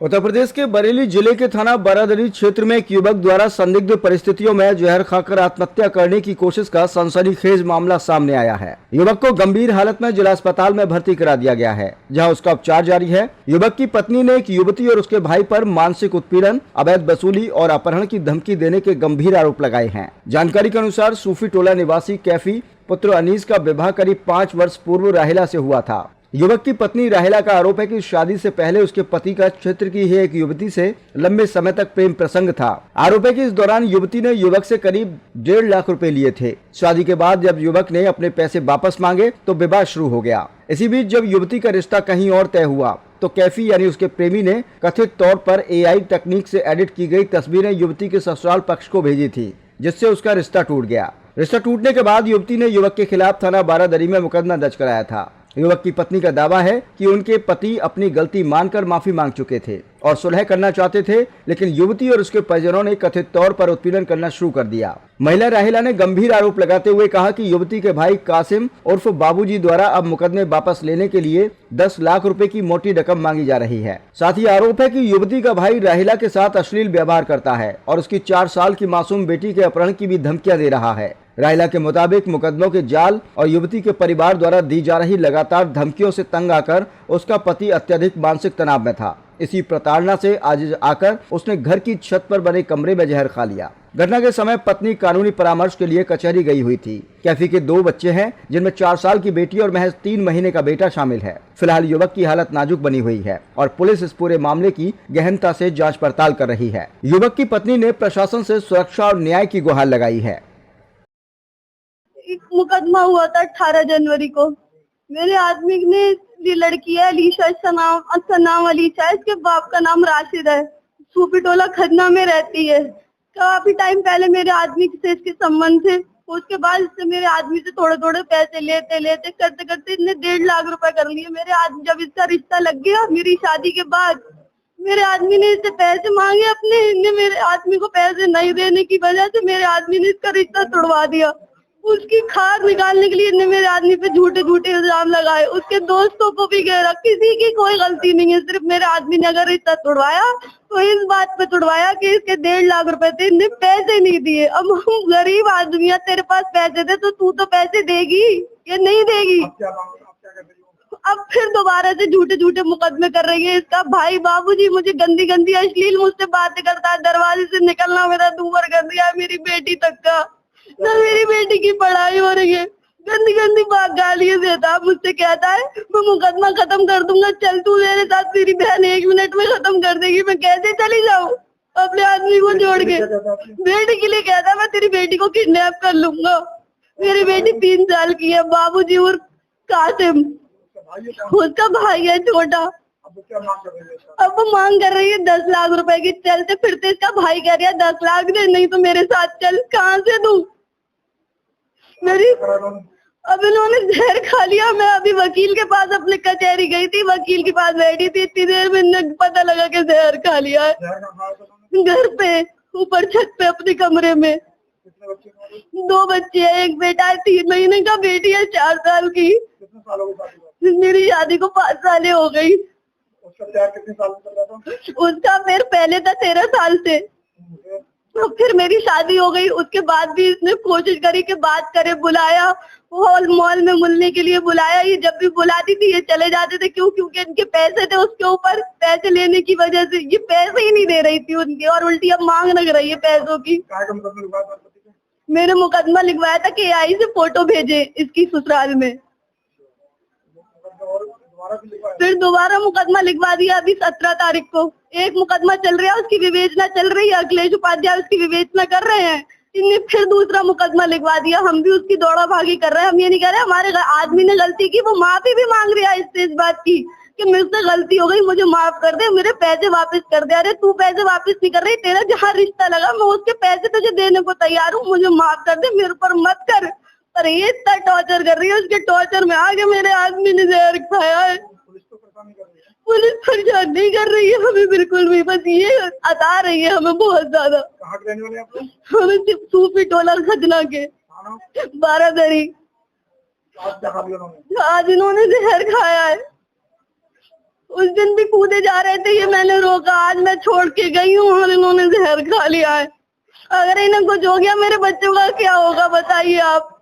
उत्तर प्रदेश के बरेली जिले के थाना बारादरी क्षेत्र में एक युवक द्वारा संदिग्ध परिस्थितियों में जहर खाकर आत्महत्या करने की कोशिश का सनसनीखेज मामला सामने आया है। युवक को गंभीर हालत में जिला अस्पताल में भर्ती करा दिया गया है, जहां उसका उपचार जारी है। युवक की पत्नी ने एक युवती और उसके भाई पर मानसिक उत्पीड़न, अवैध वसूली और अपहरण की धमकी देने के गंभीर आरोप लगाए हैं। जानकारी के अनुसार सूफी टोला निवासी कैफी पुत्र अनीस का विवाह करीब 5 वर्ष पूर्व राहिला से हुआ था। युवक की पत्नी राहिला का आरोप है कि शादी से पहले उसके पति का क्षेत्र की ही एक युवती से लंबे समय तक प्रेम प्रसंग था। आरोप है कि इस दौरान युवती ने युवक से करीब 1.5 लाख रुपए लिए थे। शादी के बाद जब युवक ने अपने पैसे वापस मांगे तो विवाद शुरू हो गया। इसी बीच जब युवती का रिश्ता कहीं और तय हुआ तो कैफी यानी उसके प्रेमी ने कथित तौर पर AI तकनीक से एडिट की गई तस्वीरें युवती के ससुराल पक्ष को भेजी थी, जिससे उसका रिश्ता टूट गया। रिश्ता टूटने के बाद युवती ने युवक के खिलाफ थाना बारादरी में मुकदमा दर्ज कराया था। युवक की पत्नी का दावा है कि उनके पति अपनी गलती मानकर माफी मांग चुके थे और सुलह करना चाहते थे, लेकिन युवती और उसके परिजनों ने कथित तौर पर उत्पीड़न करना शुरू कर दिया। महिला राहिला ने गंभीर आरोप लगाते हुए कहा कि युवती के भाई कासिम उर्फ बाबूजी द्वारा अब मुकदमे वापस लेने के लिए 10 लाख रुपए की मोटी रकम मांगी जा रही है। साथ ही आरोप है कि युवती का भाई राहिला के साथ अश्लील व्यवहार करता है और उसकी 4 साल की मासूम बेटी के अपहरण की भी धमकियां दे रहा है। राहिला के मुताबिक मुकदमों के जाल और युवती के परिवार द्वारा दी जा रही लगातार धमकियों से तंग आकर उसका पति अत्यधिक मानसिक तनाव में था। इसी प्रताड़ना से आज आकर उसने घर की छत पर बने कमरे में जहर खा लिया। घटना के समय पत्नी कानूनी परामर्श के लिए कचहरी गई हुई थी। कैफी के 2 बच्चे हैं, जिनमें 4 साल की बेटी और महज 3 महीने का बेटा शामिल है। फिलहाल युवक की हालत नाजुक बनी हुई है और पुलिस इस पूरे मामले की गहनता से जांच पड़ताल कर रही है। युवक की पत्नी ने प्रशासन से सुरक्षा और न्याय की गुहार लगाई है। एक मुकदमा हुआ था 18 जनवरी को। मेरे आदमी ने, ये लड़की है अलीशा, अच्छा नाम अलीशा है, इसके बाप का नाम राशिद है, सूफी टोला खन्ना में रहती है। काफी टाइम पहले मेरे आदमी से इसके संबंध थे। उसके बाद इससे मेरे आदमी से थोड़े थोड़े पैसे लेते करते करते इसने 1.5 लाख रुपए कर लिए। मेरे आदमी, जब इसका रिश्ता लग गया मेरी शादी के बाद, मेरे आदमी ने इससे पैसे मांगे अपने। इनने मेरे आदमी को पैसे नहीं देने की वजह से मेरे आदमी ने इसका रिश्ता तोड़वा दिया। उसकी खार निकालने के लिए इन्हें मेरे आदमी पे झूठे इल्जाम लगाए। उसके दोस्तों को भी घेरा। किसी की कोई गलती नहीं है, सिर्फ मेरे आदमी ने अगर रिश्ता तोड़वाया तो इस बात पे तोड़वाया कि इसके 1.5 लाख रुपए थे, इन्हें पैसे नहीं दिए। अब हम गरीब आदमी है, तेरे पास पैसे थे तो तू तो पैसे देगी या नहीं देगी? अब फिर दोबारा से झूठे मुकदमे कर रही है। इसका भाई बाबूजी मुझे गंदी अश्लील मुझसे बातें करता है। दरवाजे से निकलना मेरा दूर कर दिया है, मेरी बेटी तक का। ना मेरी बेटी की पढ़ाई हो रही है, गंदी गालियां देता। मुझसे कहता है मैं मुकदमा खत्म कर दूंगा, चल तू मेरे साथ, तेरी बहन 1 मिनट में खत्म कर देगी। मैं कैसे चली जाऊँ अपने आदमी को छोड़ के? बेटी के लिए कहता है मैं तेरी बेटी को किडनैप कर लूंगा। मेरी बेटी 3 साल की है। बाबूजी और कासिम उसका भाई है छोटा। अब वो मांग कर रही है 10 लाख रुपए की। चलते फिरते इसका भाई कह रहा है 10 लाख दे, नहीं तो मेरे साथ चल। कहाँ से दूं? मेरी अब इन्होंने जहर खा लिया। मैं अभी वकील के पास अपने कचहरी गई थी, वकील के पास बैठी थी, इतनी देर में इन्हें पता लगा कि जहर खा लिया है। घर पे ऊपर छत पे अपने कमरे में। 2 बच्चे हैं, एक बेटा है 3 महीने का, बेटी है 4 साल की। मेरी शादी को 5 साल हो गई। उसका फिर पहले था 13 साल से, तो फिर मेरी शादी हो गई। उसके बाद भी इसने कोशिश करी कि बात करे, बुलाया हॉल मॉल में मिलने के लिए बुलाया। ये जब भी बुलाती थी ये चले जाते थे। क्योंकि इनके पैसे थे, उसके ऊपर पैसे लेने की वजह से ये पैसे ही नहीं दे रही थी उनके, और उल्टी अब मांग लग रही है पैसों की। मैंने मुकदमा लिखवाया था कि AI से फोटो भेजे इसकी ससुराल में। फिर दोबारा मुकदमा लिखवा दिया अभी 17 तारीख को। एक मुकदमा चल रहा है, उसकी विवेचना चल रही है। अखिलेश उपाध्याय उसकी विवेचना कर रहे हैं। इनने फिर दूसरा मुकदमा लिखवा दिया। हम भी उसकी दौड़ा भागी कर रहे हैं। हम ये नहीं कह रहे हमारे आदमी ने गलती की, वो माफी भी मांग रहा है इससे, इस बात की कि मुझसे गलती हो गई, मुझे माफ कर दे, मेरे पैसे वापस कर दे। अरे तू पैसे वापस नहीं कर रही, तेरा जहाँ रिश्ता लगा मैं उसके पैसे तुझे देने को तैयार हूँ, मुझे माफ कर दे, मेरे ऊपर मत कर। पर ये इतना टॉर्चर कर रही है, उसके टॉर्चर में आगे मेरे आदमी ने जहर खाया है। पुलिस परेशान नहीं कर रही है हमें बिल्कुल भी, बस ये अता रही है हमें बहुत ज्यादा। हमें सिर्फ सूफी टोला खजना के बारादरी। आज इन्होंने जहर खाया है। उस दिन भी कूदे जा रहे थे, ये मैंने रोका। आज मैं छोड़ के गई हूँ और इन्होंने जहर खा लिया है। अगर इन्हें कुछ हो गया मेरे बच्चों का क्या होगा बताइए आप।